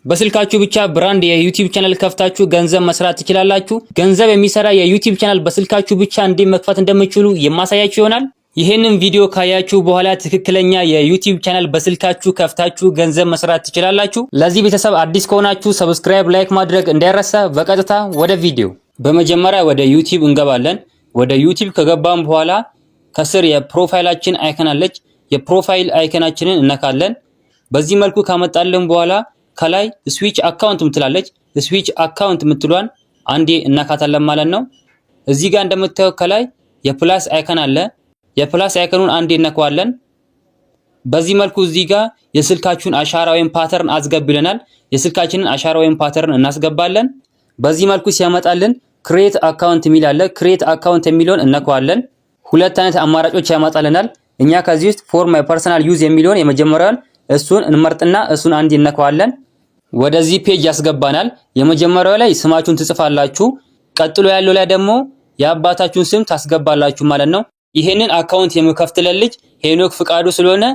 በስልካችሁ ብቻ ብራንድ የዩቲዩብ ቻናል ከፍታችሁ ገንዘብ መስራት ትችላላችሁ። ገንዘብ የሚሰራ የዩቲዩብ ቻናል በስልካችሁ ብቻ እንዴት መክፈት እንደምትችሉ የማሳያችሁ ይሆናል። ይሄንን ቪዲዮ ካያችሁ በኋላ ትክክለኛ የዩቲዩብ ቻናል በስልካችሁ ከፍታችሁ ገንዘብ መስራት ትችላላችሁ። ለዚህ ቤተሰብ አዲስ ከሆናችሁ ሰብስክራይብ፣ ላይክ ማድረግ እንዳይረሳ። በቀጥታ ወደ ቪዲዮ። በመጀመሪያ ወደ ዩቲዩብ እንገባለን። ወደ ዩቲዩብ ከገባን በኋላ ከስር የፕሮፋይላችን አይከን አለች። የፕሮፋይል አይከናችንን እነካለን። በዚህ መልኩ ካመጣልን በኋላ ከላይ ስዊች አካውንት ምትላለች። ስዊች አካውንት ምትሏን አንዴ እነካታለን ማለት ነው። እዚህ ጋር እንደምታዩት ከላይ የፕላስ አይከን አለ። የፕላስ አይከኑን አንዴ እነካዋለን። በዚህ መልኩ እዚህ ጋር የስልካችሁን አሻራ ወይም ፓተርን አስገቢልናል። የስልካችንን አሻራ ወይም ፓተርን እናስገባለን። በዚህ መልኩ ሲያመጣልን ክሬት አካውንት የሚል አለ። ክሬት አካውንት የሚለውን እነካዋለን። ሁለት አይነት አማራጮች ያመጣልናል። እኛ ከዚህ ውስጥ ፎር ማይ ፐርሰናል ዩዝ የሚለውን የመጀመሪያውን እሱን እንመርጥና እሱን አንዴ እነካዋለን። ወደዚህ ፔጅ ያስገባናል። የመጀመሪያው ላይ ስማችሁን ትጽፋላችሁ። ቀጥሎ ያለው ላይ ደግሞ የአባታችሁን ስም ታስገባላችሁ ማለት ነው። ይሄንን አካውንት የምከፍትለት ልጅ ሄኖክ ፍቃዱ ስለሆነ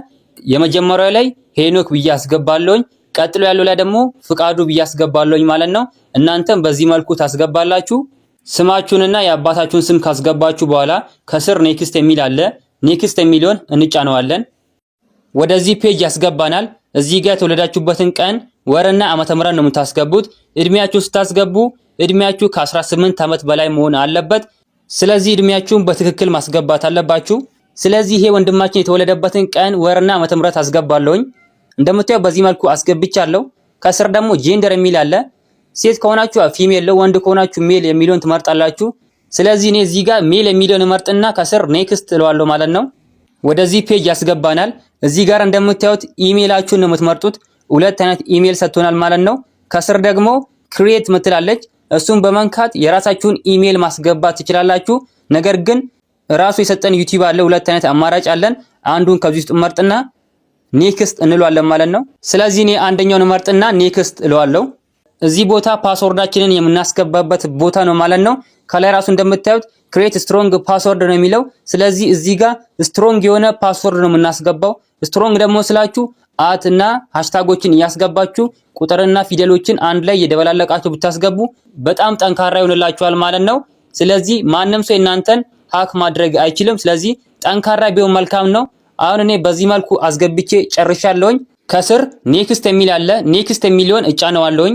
የመጀመሪያው ላይ ሄኖክ ብዬ አስገባለሁኝ። ቀጥሎ ያለው ላይ ደግሞ ፍቃዱ ብዬ አስገባለሁኝ ማለት ነው። እናንተም በዚህ መልኩ ታስገባላችሁ። ስማችሁንና የአባታችሁን ስም ካስገባችሁ በኋላ ከስር ኔክስት የሚል አለ። ኔክስት የሚለውን እንጫነዋለን። ወደዚህ ፔጅ ያስገባናል። እዚህ ጋር የተወለዳችሁበትን ቀን ወርና ዓመተ ምህረት ነው የምታስገቡት። እድሜያችሁ ስታስገቡ እድሜያችሁ ከ18 ዓመት በላይ መሆን አለበት። ስለዚህ እድሜያችሁን በትክክል ማስገባት አለባችሁ። ስለዚህ ይሄ ወንድማችን የተወለደበትን ቀን ወርና ዓመተ ምህረት አስገባለሁኝ። እንደምታዩት በዚህ መልኩ አስገብቻለሁ። ከስር ደግሞ ጄንደር የሚል አለ። ሴት ከሆናችሁ ፊሜል ነው፣ ወንድ ከሆናችሁ ሜል የሚለውን ትመርጣላችሁ። ስለዚህ እኔ እዚህ ጋር ሜል የሚለውን እመርጥና ከስር ኔክስት እለዋለሁ ማለት ነው። ወደዚህ ፔጅ ያስገባናል። እዚህ ጋር እንደምታዩት ኢሜይላችሁን ነው የምትመርጡት። ሁለት አይነት ኢሜይል ሰጥቶናል ማለት ነው። ከስር ደግሞ ክሬት ምትላለች። እሱን በመንካት የራሳችሁን ኢሜይል ማስገባት ትችላላችሁ። ነገር ግን ራሱ የሰጠን ዩቲዩብ አለ። ሁለት አይነት አማራጭ አለን። አንዱን ከዚህ ውስጥ መርጥና ኔክስት እንለዋለን ማለት ነው። ስለዚህ እኔ አንደኛውን መርጥና ኔክስት እለዋለሁ። እዚህ ቦታ ፓስወርዳችንን የምናስገባበት ቦታ ነው ማለት ነው። ከላይ ራሱ እንደምታዩት ክሬት ስትሮንግ ፓስወርድ ነው የሚለው። ስለዚህ እዚህ ጋር ስትሮንግ የሆነ ፓስወርድ ነው የምናስገባው። ስትሮንግ ደግሞ ስላችሁ አት እና ሃሽታጎችን እያስገባችሁ ቁጥርና ፊደሎችን አንድ ላይ እየደበላለቃችሁ ብታስገቡ በጣም ጠንካራ ይሆንላችኋል ማለት ነው። ስለዚህ ማንም ሰው እናንተን ሃክ ማድረግ አይችልም። ስለዚህ ጠንካራ ቢሆን መልካም ነው። አሁን እኔ በዚህ መልኩ አስገብቼ ጨርሻለሁኝ። ከስር ኔክስት የሚል አለ። ኔክስት የሚለውን እጫነዋለሁኝ።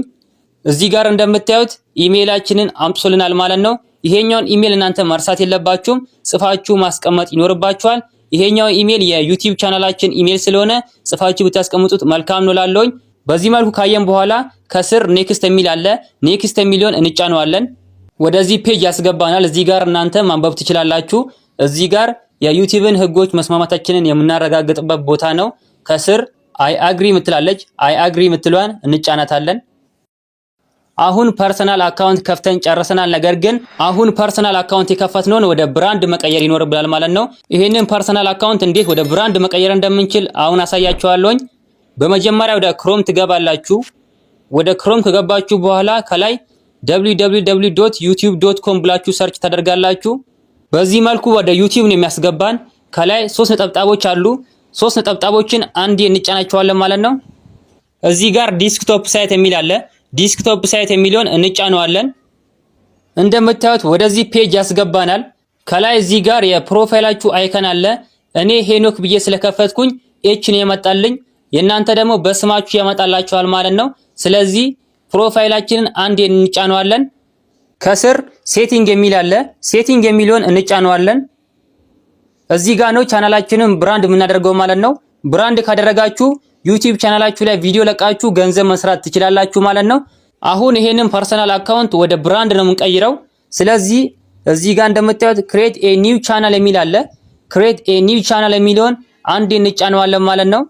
እዚህ ጋር እንደምታዩት ኢሜይላችንን አምጥቶልናል ማለት ነው። ይሄኛውን ኢሜይል እናንተ መርሳት የለባችሁም፣ ጽፋችሁ ማስቀመጥ ይኖርባችኋል። ይሄኛው ኢሜይል የዩቲዩብ ቻናላችን ኢሜይል ስለሆነ ጽፋችሁ ብታስቀምጡት መልካም ነው ላለሁኝ። በዚህ መልኩ ካየን በኋላ ከስር ኔክስት የሚል አለ። ኔክስት የሚለውን እንጫነዋለን። ወደዚህ ፔጅ ያስገባናል። እዚህ ጋር እናንተ ማንበብ ትችላላችሁ። እዚህ ጋር የዩቲዩብን ህጎች መስማማታችንን የምናረጋግጥበት ቦታ ነው። ከስር አይ አግሪ ምትላለች። አይ አግሪ ምትሏን እንጫናታለን። አሁን ፐርሰናል አካውንት ከፍተን ጨርሰናል። ነገር ግን አሁን ፐርሰናል አካውንት የከፈትነውን ወደ ብራንድ መቀየር ይኖርብናል ማለት ነው። ይሄንን ፐርሰናል አካውንት እንዴት ወደ ብራንድ መቀየር እንደምንችል አሁን አሳያችኋለሁ። በመጀመሪያ ወደ ክሮም ትገባላችሁ። ወደ ክሮም ከገባችሁ በኋላ ከላይ www.youtube.com ብላችሁ ሰርች ታደርጋላችሁ። በዚህ መልኩ ወደ ዩቲዩብ ነው የሚያስገባን። ከላይ 3 ነጠብጣቦች አሉ። 3 ነጠብጣቦችን አንዴ እንጫናቸዋለን ማለት ነው። እዚህ ጋር ዲስክቶፕ ሳይት የሚል አለ። ዲስክቶፕ ሳይት የሚለውን እንጫነዋለን። እንደምታዩት ወደዚህ ፔጅ ያስገባናል። ከላይ እዚህ ጋር የፕሮፋይላችሁ አይከን አለ። እኔ ሄኖክ ብዬ ስለከፈትኩኝ ኤች ነው የመጣልኝ። የእናንተ ደግሞ በስማችሁ ያመጣላችኋል ማለት ነው። ስለዚህ ፕሮፋይላችንን አንዴ እንጫነዋለን። ከስር ሴቲንግ የሚል አለ። ሴቲንግ የሚለውን እንጫነዋለን። እዚህ ጋር ነው ቻናላችንን ብራንድ የምናደርገው ማለት ነው። ብራንድ ካደረጋችሁ ዩቲዩብ ቻናላችሁ ላይ ቪዲዮ ለቃችሁ ገንዘብ መስራት ትችላላችሁ ማለት ነው። አሁን ይሄንን ፐርሰናል አካውንት ወደ ብራንድ ነው የምንቀይረው። ስለዚህ እዚህ ጋር እንደምታዩት ክሬት ኤ ኒው ቻናል የሚል አለ። ክሬት ኤ ኒው ቻናል የሚለውን አንዴ እንጫነዋለን ማለት ነው።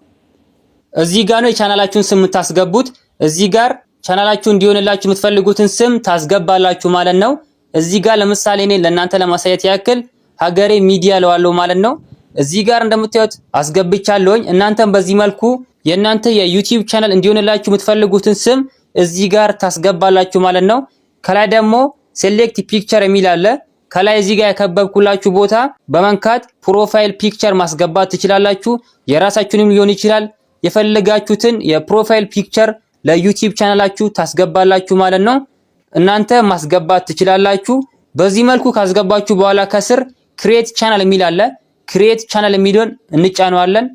እዚህ ጋር ነው የቻናላችሁን ስም የምታስገቡት። እዚህ ጋር ቻናላችሁ እንዲሆንላችሁ የምትፈልጉትን ስም ታስገባላችሁ ማለት ነው። እዚህ ጋር ለምሳሌ እኔ ለእናንተ ለማሳየት ያክል ሀገሬ ሚዲያ ለዋለው ማለት ነው። እዚህ ጋር እንደምታዩት አስገብቻለሁኝ። እናንተም በዚህ መልኩ የእናንተ የዩቲዩብ ቻናል እንዲሆንላችሁ የምትፈልጉትን ስም እዚህ ጋር ታስገባላችሁ ማለት ነው። ከላይ ደግሞ ሴሌክት ፒክቸር የሚል አለ። ከላይ እዚህ ጋር ያከበብኩላችሁ ቦታ በመንካት ፕሮፋይል ፒክቸር ማስገባት ትችላላችሁ። የራሳችሁንም ሊሆን ይችላል። የፈለጋችሁትን የፕሮፋይል ፒክቸር ለዩቲዩብ ቻናላችሁ ታስገባላችሁ ማለት ነው። እናንተ ማስገባት ትችላላችሁ። በዚህ መልኩ ካስገባችሁ በኋላ ከስር ክሬት ቻናል የሚል አለ። ክሬት ቻናል የሚለውን እንጫነዋለን።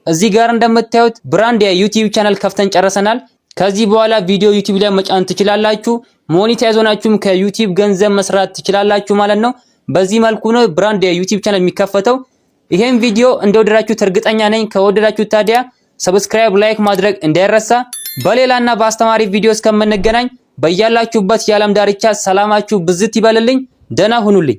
እዚህ ጋር እንደምታዩት ብራንድ የዩቲዩብ ቻናል ከፍተን ጨርሰናል። ከዚህ በኋላ ቪዲዮ ዩቲዩብ ላይ መጫን ትችላላችሁ። ሞኔታይዝ ሆናችሁም ከዩቲዩብ ገንዘብ መስራት ትችላላችሁ ማለት ነው። በዚህ መልኩ ነው ብራንድ የዩቲዩብ ቻናል የሚከፈተው። ይሄን ቪዲዮ እንደወደዳችሁት እርግጠኛ ነኝ። ከወደዳችሁት ታዲያ ሰብስክራይብ፣ ላይክ ማድረግ እንዳይረሳ። በሌላና በአስተማሪ ቪዲዮ እስከምንገናኝ በያላችሁበት የዓለም ዳርቻ ሰላማችሁ ብዝት ይበልልኝ። ደህና ሁኑልኝ።